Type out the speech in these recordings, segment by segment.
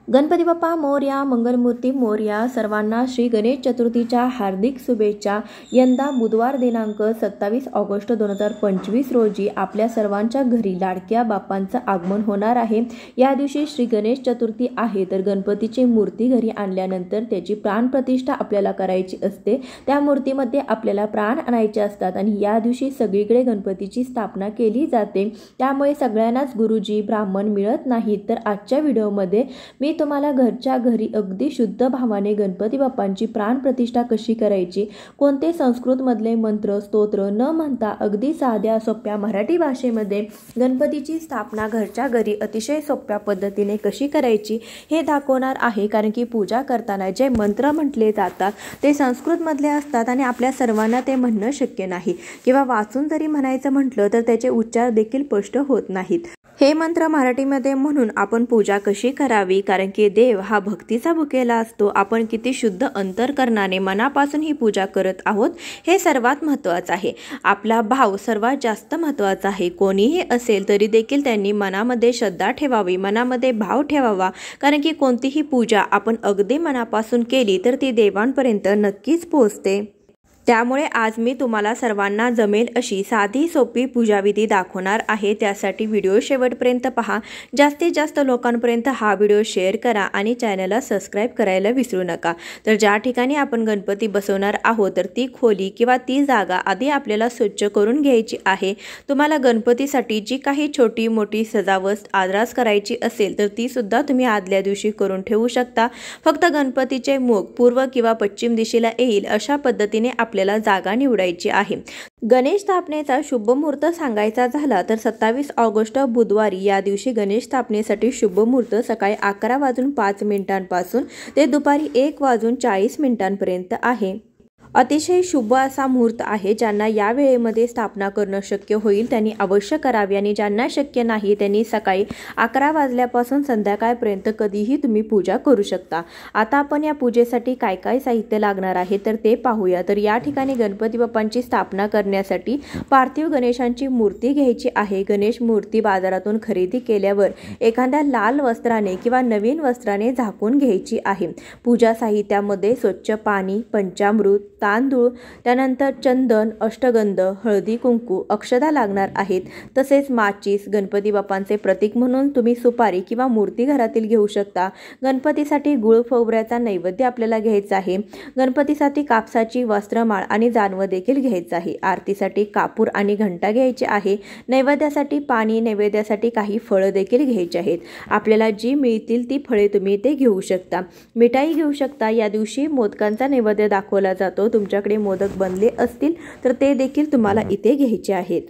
गणपती बाप्पा मोरया, मंगलमूर्ती मोरया. सर्वांना श्री गणेश चतुर्थीच्या हार्दिक शुभेच्छा. यंदा बुधवार दिनांक 27 ऑगस्ट 2025 रोजी आपल्या सर्वांच्या घरी लाडक्या बाप्पांचं आगमन होणार आहे. या दिवशी श्री गणेश चतुर्थी आहे, तर गणपतीची मूर्ती घरी आणल्यानंतर त्याची प्राणप्रतिष्ठा आपल्याला करायची असते. त्या मूर्तीमध्ये आपल्याला प्राण आणायचे असतात आणि या दिवशी सगळीकडे गणपतीची स्थापना केली जाते. त्यामुळे सगळ्यांनाच गुरुजी ब्राह्मण मिळत नाहीत. तर आजच्या व्हिडिओमध्ये मी तुम्हाला घरच्या घरी अगदी शुद्ध भावाने गणपती बाप्पांची प्राणप्रतिष्ठा कशी करायची, कोणते संस्कृत मधले मंत्र स्तोत्र न म्हणता अगदी साध्या सोप्या मराठी भाषेमध्ये गणपतीची स्थापना घरच्या घरी अतिशय सोप्या पद्धतीने कशी करायची हे दाखवणार आहे. कारण की पूजा करताना जे मंत्र म्हटले जातात ते संस्कृत मधले असतात आणि आपल्या सर्वांना ते म्हणणं शक्य नाही, किंवा वाचून जरी म्हणायचं म्हटलं तर त्याचे उच्चार देखील स्पष्ट होत नाहीत. हे मंत्र मराठीमध्ये म्हणून आपण पूजा कशी करावी, कारण की देव हा भक्तीचा भुकेला असतो. आपण किती शुद्ध अंतःकरणाने मनापासून ही पूजा करत आहोत हे सर्वात महत्त्वाचं आहे. आपला भाव सर्वात जास्त महत्त्वाचा आहे. कोणीही असेल तरी देखील त्यांनी मनामध्ये श्रद्धा ठेवावी, मनामध्ये भाव ठेवावा. कारण की कोणतीही पूजा आपण अगदी मनापासून केली तर ती देवांपर्यंत नक्कीच पोहोचते. त्यामुळे आज मी तुम्हाला सर्वांना जमेल अशी साधी सोपी पूजाविधी दाखवणार आहे. त्यासाठी व्हिडिओ शेवटपर्यंत पहा. जास्तीत जास्त लोकांपर्यंत हा व्हिडिओ शेअर करा आणि चॅनलला सबस्क्राईब करायला विसरू नका. तर ज्या ठिकाणी आपण गणपती बसवणार आहोत तर ती खोली किंवा ती जागा आधी आपल्याला स्वच्छ करून घ्यायची आहे. तुम्हाला गणपतीसाठी जी काही छोटी मोठी सजावट आरास करायची असेल तर ती सुद्धा तुम्ही आदल्या दिवशी करून ठेवू शकता. फक्त गणपतीचे मुख पूर्व किंवा पश्चिम दिशेला येईल अशा पद्धतीने आपल्याला जागा निवडायची आहे. गणेश स्थापनेचा शुभ मुहूर्त सांगायचा झाला तर 27 ऑगस्ट बुधवारी या दिवशी गणेश स्थापनेसाठी शुभ मुहूर्त सकाळी 11:05 ते दुपारी 1:40 आहे. अतिशय शुभ असा मुहूर्त आहे. ज्यांना या वेळेमध्ये स्थापना करणं शक्य होईल त्यांनी अवश्य करावी आणि ज्यांना शक्य नाही त्यांनी सकाळी 11 वाजल्यापासून संध्याकाळपर्यंत कधीही तुम्ही पूजा करू शकता. आता आपण या पूजेसाठी काय काय साहित्य लागणार आहे तर ते पाहूया. तर या ठिकाणी गणपती बाप्पांची स्थापना करण्यासाठी पार्थिव गणेशांची मूर्ती घ्यायची आहे. गणेश मूर्ती बाजारातून खरेदी केल्यावर एखाद्या लाल वस्त्राने किंवा नवीन वस्त्राने झाकून घ्यायची आहे. पूजा साहित्यामध्ये स्वच्छ पाणी, पंचामृत, तांदूळ, त्यानंतर चंदन, अष्टगंध, हळदी कुंकू, अक्षता लागणार आहेत. तसेच माचीस, गणपती बाप्पांचे प्रतीक म्हणून तुम्ही सुपारी किंवा मूर्ती घरातील घेऊ शकता. गणपतीसाठी गुळ खोबऱ्याचा नैवेद्य आपल्याला घ्यायचा आहे. गणपतीसाठी कापसाची वस्त्रमाळ आणि जानवं देखील घ्यायचं आहे. आरतीसाठी कापूर आणि घंटा घ्यायची आहे. नैवेद्यासाठी पाणी, नैवेद्यासाठी काही फळं देखील घ्यायची आहेत. आपल्याला जी मिळतील ती फळे तुम्ही ते घेऊ शकता. मिठाई घेऊ शकता. या दिवशी मोदकांचा नैवेद्य दाखवला जातो. तुमच्याकडे मोदक बनले असतील तर ते देखील तुम्हाला इथे घ्यायचे आहेत.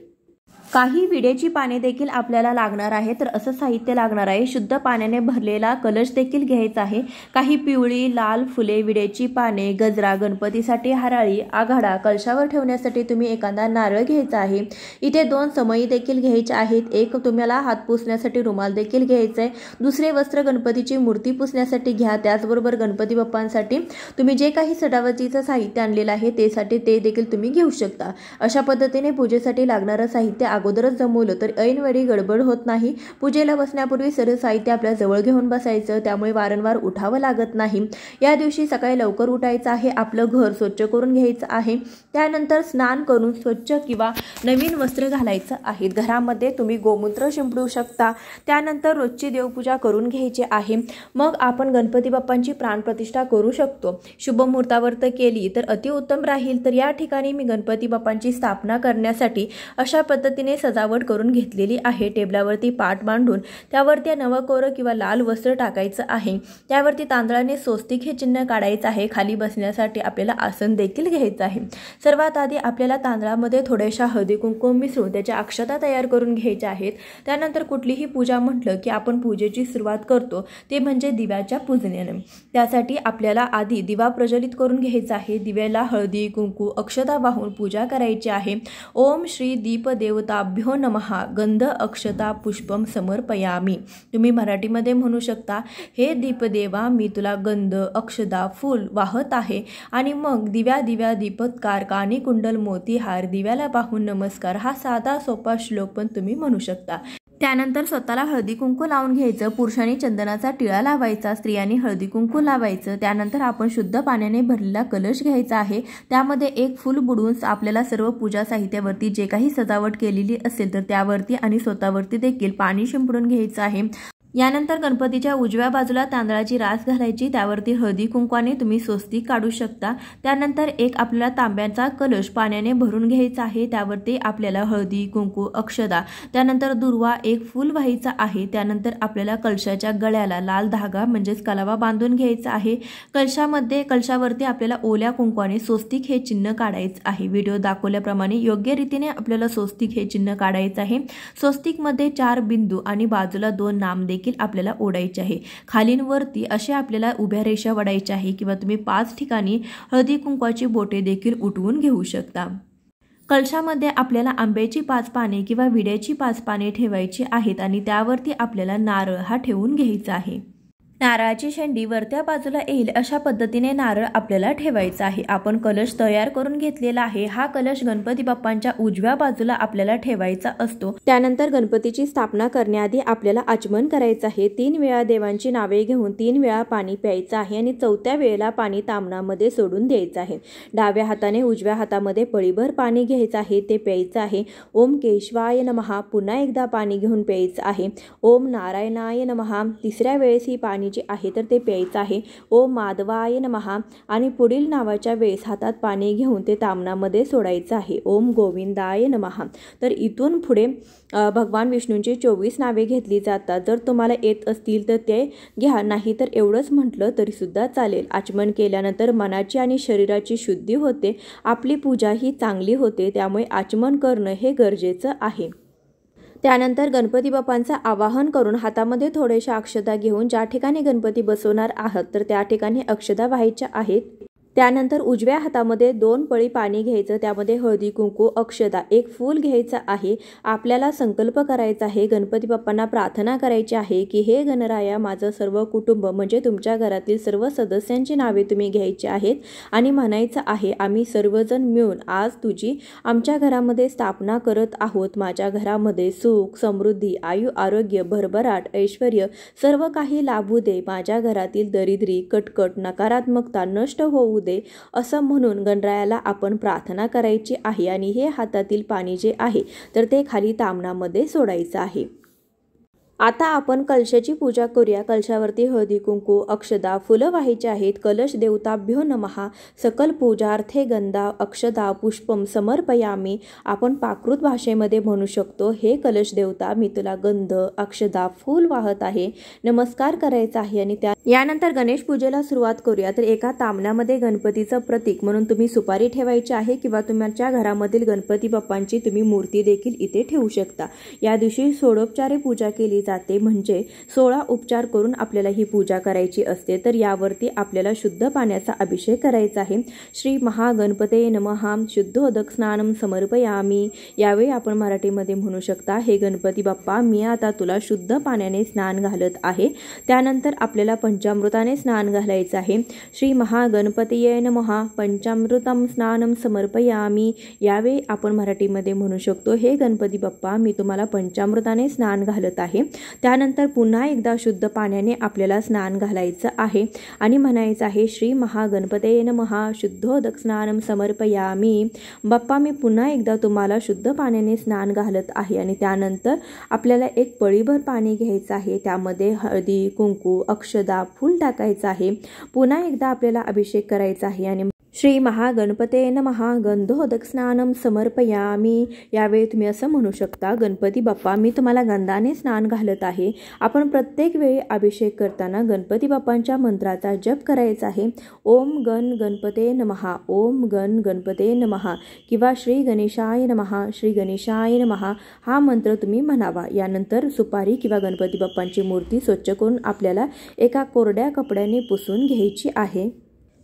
काही विड्याची पाने देखील आपल्याला लागणार आहे. तर असं साहित्य लागणार आहे. शुद्ध पाण्याने भरलेला कलश देखील घ्यायचा आहे. काही पिवळी लाल फुले, विड्याची पाने, गजरा, गणपतीसाठी हराळी, आघाडा, कलशावर ठेवण्यासाठी तुम्ही एखादा नारळ घ्यायचा आहे. इथे 2 समई देखील घ्यायच्या आहेत. एक तुम्हाला हात पुसण्यासाठी रुमाल देखील घ्यायचा आहे. दुसरे वस्त्र गणपतीची मूर्ती पुसण्यासाठी घ्या. त्याचबरोबर गणपती बाप्पांसाठी तुम्ही जे काही सजावटीचं साहित्य आणलेलं आहे ते देखील तुम्ही घेऊ शकता. अशा पद्धतीने पूजेसाठी लागणारं साहित्य अगोदरच जमवलं तर ऐनवेळी गडबड होत नाही. पूजेला बसण्यापूर्वी सर्व साहित्य आपल्या जवळ घेऊन बसायचं, त्यामुळे वारंवार उठावं लागत नाही. या दिवशी सकाळी लवकर उठायचं आहे. आपलं घर स्वच्छ करून घ्यायचं आहे. त्यानंतर स्नान करून स्वच्छ किंवा नवीन वस्त्र घालायचं आहे. घरामध्ये तुम्ही गोमूत्र शिंपडू शकता. त्यानंतर रोजची देवपूजा करून घ्यायची आहे. मग आपण गणपती बाप्पांची प्राणप्रतिष्ठा करू शकतो. शुभ मुहूर्तावर केली तर अतिउत्तम राहील. तर या ठिकाणी मी गणपती बाप्पांची स्थापना करण्यासाठी अशा पद्धतीने सजावट करून घेतलेली आहे. टेबलावरती पाट मांडून त्यावरती नवकोरं किंवा लाल वस्त्र टाकायचं आहे. त्यावरती तांदळाने स्वस्तिक हे चिन्ह काढायचं आहे. खाली बसण्यासाठी आपल्याला आसन देखील घ्यायचं आहे. सर्वात आधी आपल्याला तांदळामध्ये थोड्याशा हळदी कुंकू मिसळून त्याच्या अक्षता तयार करून घ्यायच्या आहेत. त्यानंतर कुठलीही पूजा म्हटलं की आपण पूजेची सुरुवात करतो ते म्हणजे दिव्याच्या पूजण्याने. त्यासाठी आपल्याला आधी दिवा प्रज्वलित करून घ्यायचा आहे. दिव्याला हळदी कुंकू अक्षता वाहून पूजा करायची आहे. ओम श्री दीप देवताभ्यो नमः गंध अक्षता पुष्पम समर्पयामी. तुम्ही मराठीमध्ये म्हणू शकता, हे दीपदेवा मी तुला गंध अक्षता फूल वाहत आहे. आणि मग दिव्या दिव्या दीपत्कार कानी कुंडल मोतीहार दिव्याला पाहून नमस्कार हा साधा सोपा श्लोक पण तुम्ही म्हणू शकता. त्यानंतर स्वतःला हळदी कुंकू लावून घ्यायचं। पुरुषांनी चंदनाचा टिळा लावायचा, स्त्रियांनी हळदी कुंकू लावायचं। त्यानंतर आपण शुद्ध पाण्याने भरलेला कलश घ्यायचा आहे, त्यामध्ये एक फूल बुडवून आपल्याला सर्व पूजा साहित्यावरती जे काही सजावट केलेली असेल तर त्यावरती आणि स्वतःवरती देखील पाणी शिंपडून घ्यायचं आहे। यानंतर गणपतीच्या उजव्या बाजूला तांदळाची रास घालायची, त्यावरती हळदी कुंकवाने तुम्ही स्वस्तिक काढू शकता। त्यानंतर एक आपल्याला तांब्याचा कलश पाण्याने भरून घ्यायचा आहे, त्यावरती आपल्याला हळदी कुंकू अक्षदा त्यानंतर दुर्वा एक फूल व्हायचा आहे। त्यानंतर आपल्याला कलशाच्या गळ्याला लाल धागा म्हणजेच कलावा बांधून घ्यायचा आहे। कलशावरती आपल्याला ओल्या कुंकवाने स्वस्तिक हे चिन्ह काढायचं आहे। व्हिडिओ दाखवल्याप्रमाणे योग्य रीतीने आपल्याला स्वस्तिक हे चिन्ह काढायचं आहे। स्वस्तिकमध्ये 4 बिंदू आणि बाजूला 2 नाम देखील आपल्याला ओढायचे आहे। खालीन वरती असे आपल्याला उभ्या रेषा वडायच्या आहे किंवा तुम्ही 5 ठिकाणी हळदी कुंकवाची बोटे देखील उठवून घेऊ शकता। कलशामध्ये आपल्याला आंब्याची 5 पाने किंवा विड्याची 5 पाने ठेवायची आहेत आणि त्यावरती आपल्याला नारळ हा ठेवून घ्यायचा आहे। नारळाची शेंडी वरत्या बाजूला येईल अशा पद्धतीने नारळ आपल्याला ठेवायचा आहे। आपण कलश तयार करून घेतलेला आहे। हा कलश गणपती बाप्पांच्या उजव्या बाजूला आपल्याला ठेवायचा असतो। त्यानंतर गणपतीची स्थापना करण्याआधी आपल्याला आचमन करायचं आहे। 3 वेळा देवांची नावे घेऊन 3 वेळा पाणी प्यायचं आहे आणि 4थ्या वेळेला पाणी ताम्हणामध्ये सोडून द्यायचं आहे। डाव्या हाताने उजव्या हातामध्ये पळीभर पाणी घ्यायचं आहे, ते प्यायचं आहे। ओम केशवाय नमः पुन्हा एकदा पाणी घेऊन प्यायचं आहे। ओम नारायणाय नमः तिसऱ्या वेळेस ही पाणी जे आहे तर ते प्यायचं आहे। ओम माधवाय नमः आणि पुढील नावाच्या वेळेस हातात पाणी घेऊन ते ताम्हणामध्ये सोडायचं आहे। ओम गोविंदाय नमः। तर इथून पुढे भगवान विष्णूंची 24 नावे घेतली जातात। जर तुम्हाला येत असतील तर ते घ्या, नाही तर एवढंच म्हटलं तरी सुद्धा चालेल। आचमन केल्यानंतर मनाची आणि शरीराची शुद्धी होते, आपली पूजा ही चांगली होते, त्यामुळे आचमन करणं हे गरजेचं आहे। त्यानंतर गणपती बाप्पांचं आवाहन करून हातामध्ये थोड्याशा अक्षता घेऊन ज्या ठिकाणी गणपती बसवणार आहात तर त्या ठिकाणी अक्षता व्हायच्या आहेत। त्यानंतर उजव्या हातामध्ये 2 पळी पाणी घ्यायचं, त्यामध्ये हळदी कुंकू अक्षता एक फूल घ्यायचं आहे। आपल्याला संकल्प करायचा आहे, गणपती बाप्पांना प्रार्थना करायची आहे की हे गणराया माझं सर्व कुटुंब म्हणजे तुमच्या घरातील सर्व सदस्यांची नावे तुम्ही घ्यायची आहेत आणि म्हणायचं आहे आम्ही सर्वजण मिळून आज तुझी आमच्या घरामध्ये स्थापना करत आहोत। माझ्या घरामध्ये सुख समृद्धी आयु आरोग्य भरभराट ऐश्वर्य सर्व काही लाभू दे। माझ्या घरातील दरिद्री कटकट नकारात्मकता नष्ट होऊ दे असं म्हणून गणरायाला आपण प्रार्थना करायची आहे आणि हे हातातील पाणी जे आहे तर ते खाली ताम्हणामध्ये सोडायचं आहे। आता आपण कलशाची पूजा करूया। कलशावरती हळदी कुंकू अक्षदा फुलं व्हायची आहेत। कलश देवताभ्यो नमः सकल पूजार्थे गंधा अक्षदा पुष्पम समर्पयामी। आपण प्राकृत भाषेमध्ये म्हणू शकतो, हे कलश देवता मी तुला गंध अक्षदा फूल वाहत आहे, नमस्कार करायचा आहे। आणि यानंतर गणेश पूजेला सुरुवात करूया। तर एका ताम्हणामध्ये गणपतीचं प्रतीक म्हणून तुम्ही सुपारी ठेवायची आहे किंवा तुमच्या घरामधील गणपती बाप्पांची तुम्ही मूर्ती देखील इथे ठेवू शकता। या दिवशी षोडोपचारे पूजा केली जाते, म्हणजे 16 उपचार करून आपल्याला ही पूजा करायची असते। तर यावरती आपल्याला शुद्ध पाण्याचा अभिषेक करायचा आहे। श्री महागणपते नमः शुद्धोदक स्नानम समर्पयामी। यावेळी आपण मराठीमध्ये म्हणू शकता, हे गणपती बाप्पा मी आता तुला शुद्ध पाण्याने स्नान घालत आहे। त्यानंतर आपल्याला पंचामृताने स्नान घालायचं आहे। श्री महागणपतये नमः पंचामृतम स्नानम समर्पयामी। यावेळी आपण मराठीमध्ये म्हणू शकतो, हे गणपती बाप्पा मी तुम्हाला पंचामृताने स्नान घालत आहे। त्यानंतर पुन्हा एकदा शुद्ध पाण्याने आपल्याला स्नान घालायचं आहे आणि म्हणायचं आहे श्री महागणपतये नमः शुद्धोदक स्नानम समर्पयामी। बाप्पा मी पुन्हा एकदा तुम्हाला शुद्ध पाण्याने स्नान घालत आहे आणि त्यानंतर आपल्याला एक पळीभर पाणी घ्यायचं आहे, त्यामध्ये हळदी कुंकू अक्षदा फूल टाकायचं आहे। पुन्हा एकदा आपल्याला अभिषेक करायचा आहे आणि श्री महागणपते नमः गंधोदक स्नानम समर्पयामी। यावेळी तुम्ही असं म्हणू शकता, गणपती बाप्पा मी तुम्हाला गंधाने स्नान घालत आहे। आपण प्रत्येक वेळी अभिषेक करताना गणपती बाप्पांच्या मंत्राचा जप करायचा आहे। ओम गण गणपते नमः ओम गण गणपते नमः किंवा श्री गणेशाय नमः श्री गणेशाय नमः हा मंत्र तुम्ही म्हणावा। यानंतर सुपारी किंवा गणपती बाप्पांची मूर्ती स्वच्छ करून आपल्याला एका कोरड्या कपड्याने पुसून घ्यायची आहे।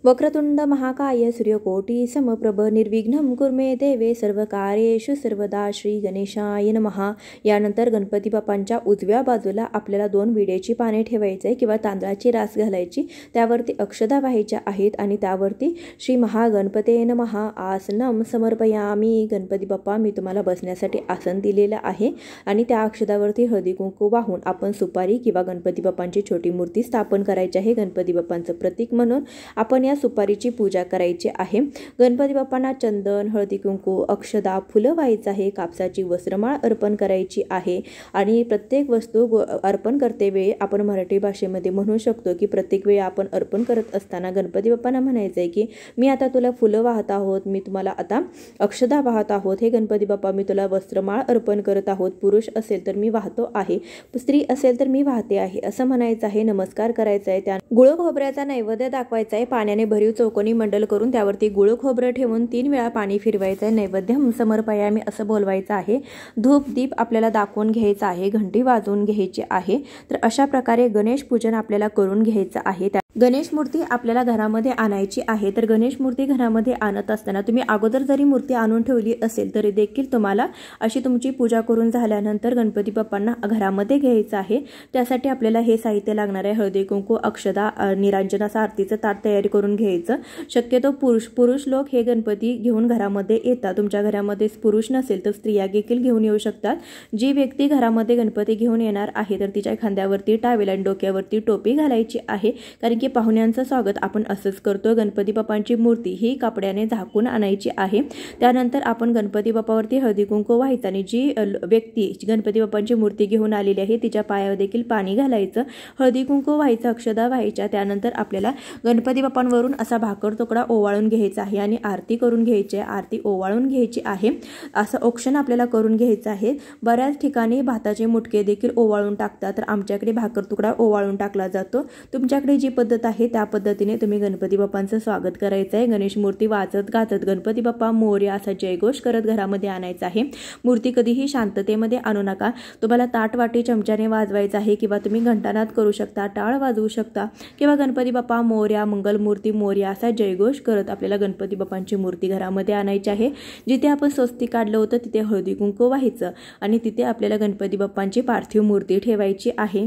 वक्रतुंड महाकाय सूर्यकोटी समप्रभ निर्विघ्नं कुर्मे देवे सर्वकार्येषु सर्वदा. श्री गणेशाय नमः. यानंतर गणपती बाप्पांच्या उजव्या बाजूला आपल्याला 2 विड्याची पाने ठेवायची आहे किंवा तांदळाची रास घालायची, त्यावरती अक्षदा व्हायच्या आहेत आणि त्यावरती श्री महागणपते नमः आसनं समर्पयामी. गणपती बाप्पा, मी तुम्हाला बसण्यासाठी आसन दिलेलं आहे आणि त्या अक्षदावरती हळदी कुंकू वाहून आपण सुपारी किंवा गणपती बाप्पांची छोटी मूर्ती स्थापन करायची आहे. गणपती बाप्पांचं प्रतीक म्हणून आपण सुपारीची पूजा करायची आहे. गणपती बाप्पांना चंदन, हळदी कुंकू, अक्षदा, फुलं व्हायचं आहे. कापसाची वस्त्रमाळ अर्पण करायची आहे आणि प्रत्येक वस्तू अर्पण करते वेळी आपण मराठी भाषेमध्ये म्हणू शकतो की प्रत्येक वेळी आपण अर्पण करत असताना गणपती बाप्पांना म्हणायचं आहे की मी आता तुला फुलं वाहत आहोत, मी तुम्हाला आता अक्षदा वाहत आहोत. हे गणपती बाप्पा, मी तुला वस्त्रमाळ अर्पण करत आहोत. पुरुष असेल तर मी वाहतो आहे, स्त्री असेल तर मी वाहते आहे असं म्हणायचं आहे. नमस्कार करायचा आहे. त्या गुळ खोबऱ्याचा नैवेद्य दाखवायचा आहे. पाण्याने भरीव चौकोनी मंडल करून त्यावरती गुळ खोबरं ठेवून 3 वेळा पाणी फिरवायचं आहे. नैवेद्यम समर्पयामी असं बोलवायचं आहे. धूप दीप आपल्याला दाखवून घ्यायचा आहे. घंटी वाजवून घ्यायची आहे. तर अशा प्रकारे गणेश पूजन आपल्याला करून घ्यायचं आहे. गणेश मूर्ती आपल्याला घरामध्ये आणायची आहे. तर गणेश मूर्ती घरामध्ये आणत असताना तुम्ही अगोदर जरी मूर्ती आणून ठेवली असेल तरी देखील तुम्हाला अशी तुमची पूजा करून झाल्यानंतर गणपती बाप्पांना घरामध्ये घ्यायचं आहे. त्यासाठी आपल्याला हे साहित्य लागणार आहे. हळदी कुंकू, अक्षदा, निरांजनाचा आरतीचं ताट तयारी करून घ्यायचं. शक्यतो पुरुष लोक हे गणपती घेऊन घरामध्ये येतात. तुमच्या घरामध्ये पुरुष नसेल तर स्त्रिया देखील घेऊन येऊ शकतात. जी व्यक्ती घरामध्ये गणपती घेऊन येणार आहे तर तिच्या खांद्यावरती टावेल आणि डोक्यावरती टोपी घालायची आहे, कारण की पाहुण्यांचं स्वागत आपण असंच करतो. गणपती बाप्पांची मूर्ती ही कापड्याने झाकून आणायची आहे. त्यानंतर आपण गणपती बाप्पावरती हळदी कुंकू व्हायचं आणि जी व्यक्ती गणपती बाप्पांची मूर्ती घेऊन आलेली आहे तिच्या पायावर देखील पाणी घालायचं, हळदी कुंकू व्हायचं, अक्षदा व्हायच्या. त्यानंतर आपल्याला गणपती बाप्पांवरून असा भाकर तुकडा ओवाळून घ्यायचा आहे आणि आरती करून घ्यायची आहे. आरती ओवाळून घ्यायची आहे. असं औक्षण आपल्याला करून घ्यायचं आहे. बऱ्याच ठिकाणी भाताचे मुटके देखील ओवाळून टाकतात, तर आमच्याकडे भाकर तुकडा ओवाळून टाकला जातो. तुमच्याकडे जी पद्धत आहे त्या पद्धतीने तुम्ही गणपती बाप्पांचं स्वागत करायचं आहे. गणेश मूर्ती वाजत गाजत गणपती बाप्पा मोरया असा जयघोष करत घरामध्ये आणायचा आहे. मूर्ती कधीही शांततेमध्ये आणू नका. तुम्हाला ताट वाटी चमच्याने वाजवायचं आहे किंवा तुम्ही घंटानाद करू शकता, टाळ वाजवू शकता किंवा गणपती बाप्पा मोरया, मंगलमूर्ती मोरया असा जयघोष करत आपल्याला गणपती बाप्पांची मूर्ती घरामध्ये आणायची आहे. जिथे आपण स्वस्तिक काढलं होतं तिथे हळदी कुंकू व्हायचं आणि तिथे आपल्याला गणपती बाप्पांची पार्थिव मूर्ती ठेवायची आहे.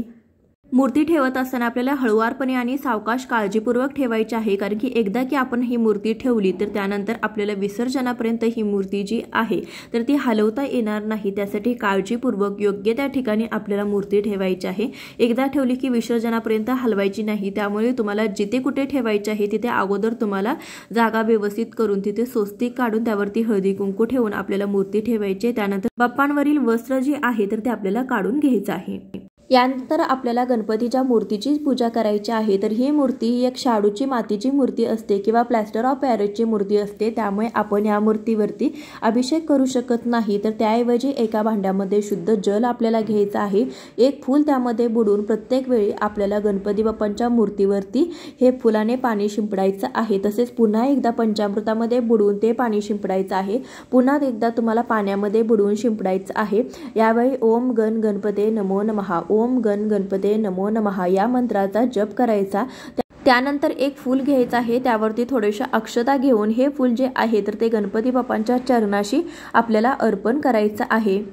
मूर्ती ठेवत असताना आपल्याला हळुवारपणे आणि सावकाश काळजीपूर्वक ठेवायची आहे, कारण की एकदा की आपण ही मूर्ती ठेवली तर त्यानंतर आपल्याला विसर्जनापर्यंत ही मूर्ती जी आहे तर ती हलवता येणार नाही. त्यासाठी काळजीपूर्वक योग्य त्या ठिकाणी आपल्याला मूर्ती ठेवायची आहे. एकदा ठेवली की विसर्जनापर्यंत हलवायची नाही. त्यामुळे तुम्हाला जिथे कुठे ठेवायचे आहे तिथे अगोदर तुम्हाला जागा व्यवस्थित करून तिथे स्वस्तिक काढून त्यावरती हळदी कुंकू ठेवून आपल्याला मूर्ती ठेवायची. त्यानंतर बाप्पांवरील वस्त्र जे आहे तर ते आपल्याला काढून घ्यायचं आहे. यानंतर आपल्याला गणपतीच्या मूर्तीची पूजा करायची आहे. तर ही मूर्ती एक शाडूची मातीची मूर्ती असते किंवा प्लॅस्टर ऑफ पॅरिसची मूर्ती असते. त्यामुळे आपण या मूर्तीवरती अभिषेक करू शकत नाही. तर त्याऐवजी एका भांड्यामध्ये शुद्ध जल आपल्याला घ्यायचं आहे. एक फूल त्यामध्ये बुडून प्रत्येक वेळी आपल्याला गणपती बाप्पांच्या मूर्तीवरती हे फुलाने पाणी शिंपडायचं आहे. तसेच पुन्हा एकदा पंचामृतामध्ये बुडवून ते पाणी शिंपडायचं आहे. पुन्हा एकदा तुम्हाला पाण्यामध्ये बुडवून शिंपडायचं आहे. यावेळी ओम गण गणपते नमो नमः, ओम गण गणपते नमो नमः या मंत्राचा जप करायचा. त्यानंतर एक फूल घ्यायचं आहे. त्यावरती थोडेशा अक्षता घेऊन हे फूल जे आहे तर ते गणपती बाप्पांच्या चरणाशी आपल्याला अर्पण करायचं आहे.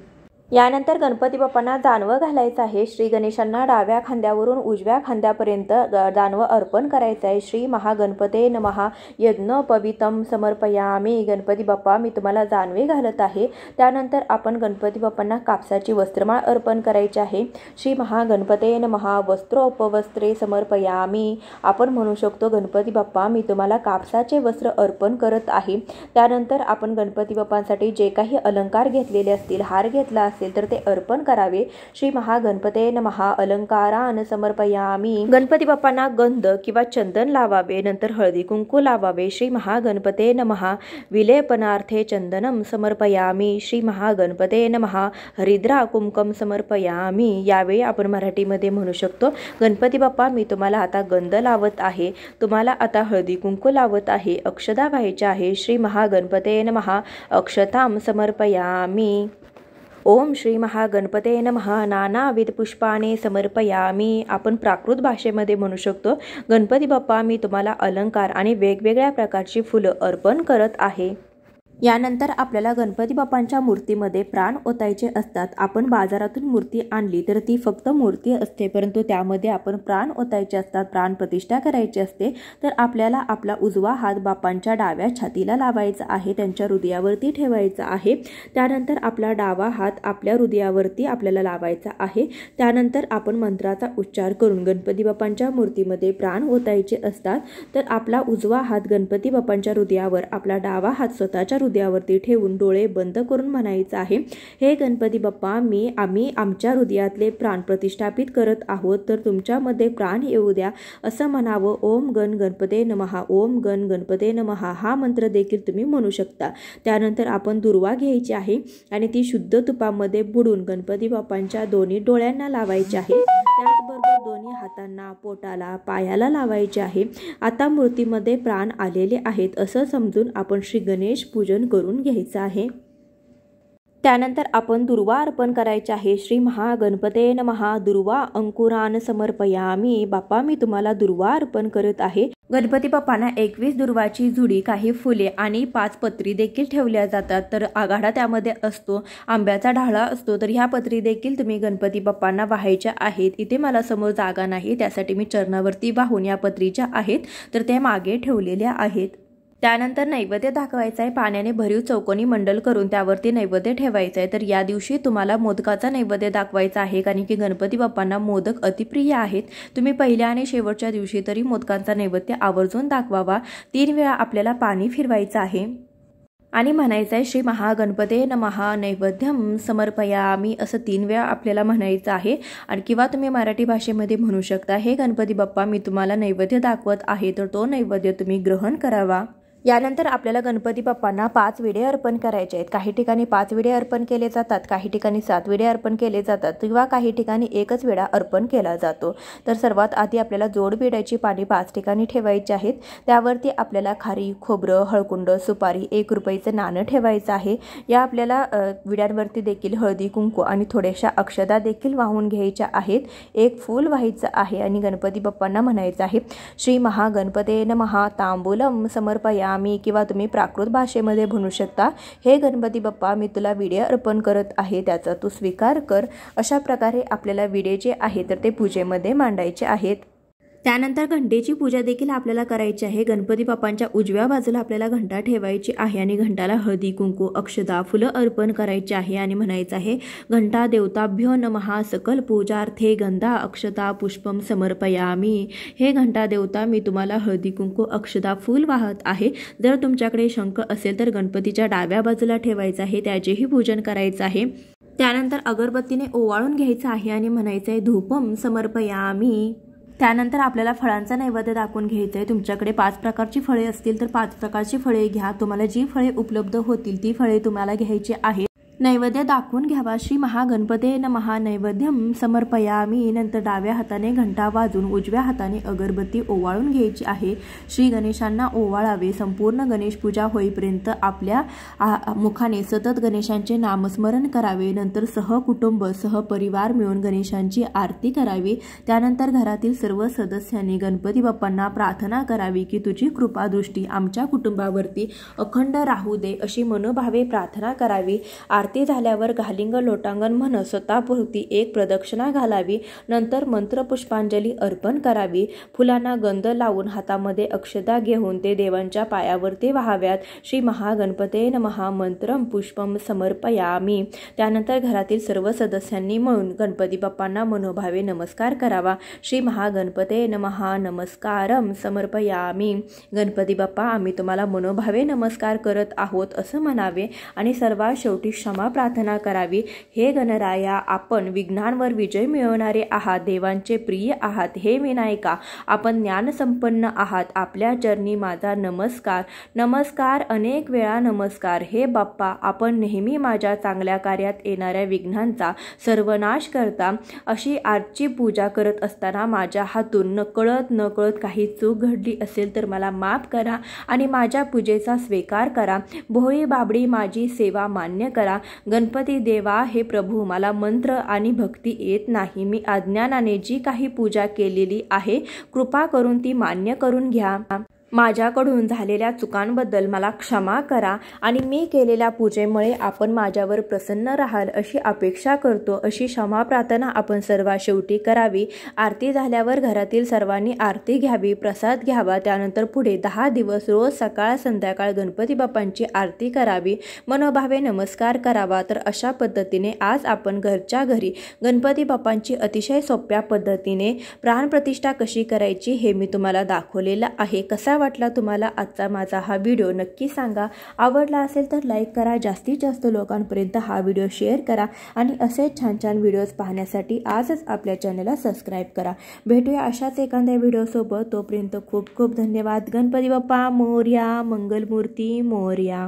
यानंतर गणपती बाप्पांना दानवं घालायचं आहे. श्री गणेशांना डाव्या खांद्यावरून उजव्या खांद्यापर्यंत दानवं अर्पण करायचं आहे. श्री महागणपते नमः यज्ञोपवीतम समर्पयामी. गणपती बाप्पा, मी तुम्हाला दानवे घालत आहे. त्यानंतर आपण गणपती बाप्पांना कापसाची वस्त्रमाळ अर्पण करायची आहे. श्री महागणपते नमः वस्त्रोपवस्त्रे समर्पयामी. आपण म्हणू शकतो गणपती बाप्पा, मी तुम्हाला कापसाचे वस्त्र अर्पण करत आहे. त्यानंतर आपण गणपती बाप्पांसाठी जे काही अलंकार घेतलेले असतील, हार घेतला असेल तर ते अर्पण करावे. श्री महागणपते नमः अलंकारान समर्पयामी. गणपती बाप्पांना गंध किंवा चंदन लावावे, नंतर हळदी कुंकू लावावे. श्री महागणपते नमः विलेपनार्थे चंदनम समर्पयामी. श्री महागणपते नमः हरिद्रा कुंकम समर्पयामी. यावेळी आपण मराठीमध्ये म्हणू शकतो गणपती बाप्पा, मी तुम्हाला आता गंध लावत आहे, तुम्हाला आता हळदी कुंकू लावत आहे, अक्षदा व्हायच्या आहे. श्री महागणपते नमः अक्षताम समर्पयामी. ओम श्री महागणपते नमः. नानाविध पुष्पाने समर्पयामी. आपण प्राकृत भाषेमध्ये म्हणू शकतो, गणपती बाप्पा मी तुम्हाला अलंकार आणि वेगवेगळ्या प्रकारची फुलं अर्पण करत आहे. यानंतर आपल्याला गणपती बाप्पांच्या मूर्तीमध्ये प्राण ओतायचे असतात. आपण बाजारातून मूर्ती आणली तर ती फक्त मूर्ती असते, परंतु त्यामध्ये आपण प्राण ओतायचे असतात, प्राण प्रतिष्ठा करायची असते. तर आपल्याला आपला उजवा हात बाप्पांच्या डाव्या छातीला लावायचा आहे, त्यांच्या हृदयावरती ठेवायचा आहे. त्यानंतर आपला डावा हात आपल्या हृदयावरती आपल्याला लावायचा आहे. त्यानंतर आपण मंत्राचा उच्चार करून गणपती बाप्पांच्या मूर्तीमध्ये प्राण ओतायचे असतात. तर आपला उजवा हात गणपती बाप्पांच्या हृदयावर, आपला डावा हात स्वतःच्या हृदयावरती ठेवून डोळे बंद करून म्हणायचं आहे, हे गणपती बाप्पा आम्ही आमच्या हृदयातले प्राण प्रतिष्ठापित करत आहोत, तर तुमच्यामध्ये प्राण येऊ द्या असं म्हणावं. ओम गण गणपते नमः. ओम गण गणपते नमः हा मंत्र देखील तुम्ही म्हणू शकता. त्यानंतर आपण दुर्वा घ्यायची आहे आणि ती शुद्ध तुपामध्ये बुडून गणपती बाप्पांच्या दोन्ही डोळ्यांना लावायची आहे. त्याचबरोबर दोन्ही हातांना, पोटाला, पायाला लावायचे आहे. आता मूर्तीमध्ये प्राण आलेले आहेत असं समजून आपण श्री गणेश पूजन करून घ्यायचं आहे. त्यानंतर आपण दुर्वा अर्पण करायचे आहे. श्री महागणपते नमः. दुर्वा अंकुरान समर्पयामी. बाप्पा मी तुम्हाला दुर्वा अर्पण करत आहे. गणपती बाप्पांना 21 दुर्वाची जुडी, काही फुले आणि 5 पत्री देखील ठेवल्या जातात. तर आघाडा त्यामध्ये असतो, आंब्याचा ढाळा असतो. तर ह्या पत्री देखील तुम्ही गणपती बाप्पांना वाहायच्या आहेत. इथे मला समोर जागा नाही, त्यासाठी मी चरणावरती वाहून या पत्रीच्या आहेत, तर त्या मागे ठेवलेल्या आहेत. त्यानंतर नैवेद्य दाखवायचा आहे. पाण्याने भरीव चौकोनी मंडल करून त्यावरती नैवेद्य ठेवायचा आहे. तर या दिवशी तुम्हाला मोदकाचा नैवेद्य दाखवायचा आहे, कारण की गणपती बाप्पांना मोदक अतिप्रिय आहेत. तुम्ही पहिल्या आणि शेवटच्या दिवशी तरी मोदकांचा नैवेद्य आवर्जून दाखवावा. 3 वेळा आपल्याला पाणी फिरवायचं आहे आणि म्हणायचं आहे श्री महागणपते नमः नैवेद्यम समर्पयामी असं 3 वेळा आपल्याला म्हणायचं आहे. आणि किंवा तुम्ही मराठी भाषेमध्ये म्हणू शकता, हे गणपती बाप्पा मी तुम्हाला नैवेद्य दाखवत आहे, तर तो नैवेद्य तुम्ही ग्रहण करावा. यानंतर आपल्याला गणपती बाप्पांना 5 विडे अर्पण करायचे आहेत. काही ठिकाणी 5 विडे अर्पण केले जातात, काही ठिकाणी 7 विडे अर्पण केले जातात, किंवा काही ठिकाणी एकच विडा अर्पण केला जातो. तर सर्वात आधी आपल्याला जोड विड्याची पाने 5 ठिकाणी ठेवायची आहेत. त्यावरती आपल्याला खारी, खोबरं, हळकुंड, सुपारी, 1 रुपयाचं नाणं ठेवायचं आहे. या आपल्याला विड्यांवरती देखील हळदी, कुंकू आणि थोड्याशा अक्षता देखील वाहून घ्यायच्या आहेत. 1 फूल व्हायचं आहे आणि गणपती बाप्पांना म्हणायचं आहे श्री महागणपते नमः तांबूलम समर्पया मी. किंवा तुम्ही प्राकृत भाषेमध्ये म्हणू शकता, हे गणपती बाप्पा मी तुला विडे अर्पण करत आहे, त्याचा तू स्वीकार कर. अशा प्रकारे आपल्याला विडे जे आहे तर ते पूजेमध्ये मांडायचे आहेत. त्यानंतर घंटेची पूजा देखील आपल्याला करायची आहे. गणपती बाप्पांच्या उजव्या बाजूला आपल्याला घंटा ठेवायची आहे आणि घंटाला हळदी, कुंकू, अक्षता, फुलं अर्पण करायची आहे आणि म्हणायचं आहे घंटा देवताभ्यो नमः सकल पूजार्थे गंधा अक्षता पुष्पम समर्पयामी. हे घंटा देवता मी तुम्हाला हळदी, कुंकू, अक्षता, फूल वाहत आहे. जर तुमच्याकडे शंख असेल तर गणपतीच्या डाव्या बाजूला ठेवायचं आहे, त्याचेही पूजन करायचं आहे. त्यानंतर अगरबत्तीने ओवाळून घ्यायचं आहे आणि म्हणायचं आहे धूपम समर्पयामी. त्यानंतर आपल्याला फळांचा नैवेद्य दाखवून घ्यायचं आहे. तुमच्याकडे 5 प्रकारची फळे असतील तर 5 प्रकारची फळे घ्या. तुम्हाला जी फळे उपलब्ध होतील ती फळे तुम्हाला घ्यायची आहेत. नैवेद्य दाखवून घ्यावा. श्री महागणपते नमः नैवेद्यम समर्पयामी. नंतर डाव्या हाताने घंटा वाजून उजव्या हाताने अगरबत्ती ओवाळून घ्यायची आहे. श्री गणेशांना ओवाळावे. संपूर्ण गणेश पूजा होईपर्यंत आपल्या मुखाने सतत गणेशांचे नामस्मरण करावे. नंतर सहकुटुंब, सहपरिवार मिळून गणेशांची आरती करावी. त्यानंतर घरातील सर्व सदस्यांनी गणपती बाप्पांना प्रार्थना करावी की तुझी कृपा दृष्टी आमच्या कुटुंबावरती अखंड राहू दे, अशी मनोभावे प्रार्थना करावी. आरती झाल्यावर घालिंग लोटांगण म्हणत स्वतःभोवती 1 प्रदक्षिणा घालावी. नंतर मंत्रपुष्पांजली अर्पण करावी. फुलांना गंध लावून हातामध्ये अक्षता घेऊन ते देवांच्या पायावरती वाहाव्यात. श्री महागणपते नमः मंत्रम पुष्पम समर्पयामी. त्यानंतर घरातील सर्व सदस्यांनी मिळून गणपती बाप्पांना मनोभावे नमस्कार करावा. श्री महागणपते नमः नमस्कारम समर्पयामी. गणपती बाप्पा आम्ही तुम्हाला मनोभावे नमस्कार करत आहोत असं म्हणावे आणि सर्वात शेवटी क्षमा प्रार्थना करावी. हे गणराया आपण विघ्नांवर विजय मिळवणारे आहात, देवांचे प्रिय आहात. हे विनायका आपण ज्ञानसंपन्न आहात. आपल्या चरणी माझा नमस्कार. नमस्कार, अनेक वेळा नमस्कार. हे बाप्पा आपण नेहमी माझ्या चांगल्या कार्यात येणाऱ्या विघ्नांचा सर्वनाश करता. अशी आजची पूजा करत असताना माझ्या हातून नकळत काही चूक घडली असेल तर मला माफ करा आणि माझ्या पूजेचा स्वीकार करा. भोळी बाबडी माझी सेवा मान्य करा. गणपती देवा हे प्रभू, मला मंत्र आणि भक्ती येत नाही. मी अज्ञानाने जी काही पूजा केलेली आहे कृपा करून ती मान्य करून घ्या. माझ्याकडून झालेल्या चुकांबद्दल मला क्षमा करा आणि मी केलेल्या पूजेमुळे आपण माझ्यावर प्रसन्न राहाल अशी अपेक्षा करतो. अशी क्षमा प्रार्थना आपण सर्वात शेवटी करावी. आरती झाल्यावर घरातील सर्वांनी आरती घ्यावी, प्रसाद घ्यावा. त्यानंतर पुढे 10 दिवस रोज सकाळ संध्याकाळ गणपती बाप्पांची आरती करावी, मनोभावे नमस्कार करावा. तर अशा पद्धतीने आज आपण घरच्या घरी गणपती बाप्पांची अतिशय सोप्या पद्धतीने प्राणप्रतिष्ठा कशी करायची हे मी तुम्हाला दाखवलेलं आहे. कसा वाटला तुम्हाला आजचा माझा हा व्हिडिओ नक्की सांगा. आवडला असेल तर लाईक करा, जास्तीत जास्त लोकांपर्यंत हा व्हिडिओ शेअर करा आणि असे छान छान व्हिडिओज पाहण्यासाठी आजच आपल्या चॅनलला सबस्क्राईब करा. भेटूया अशाच एखाद्या व्हिडिओसोबत. तोपर्यंत खूप खूप धन्यवाद. गणपती बाप्पा मोरया, मंगलमूर्ती मोरया.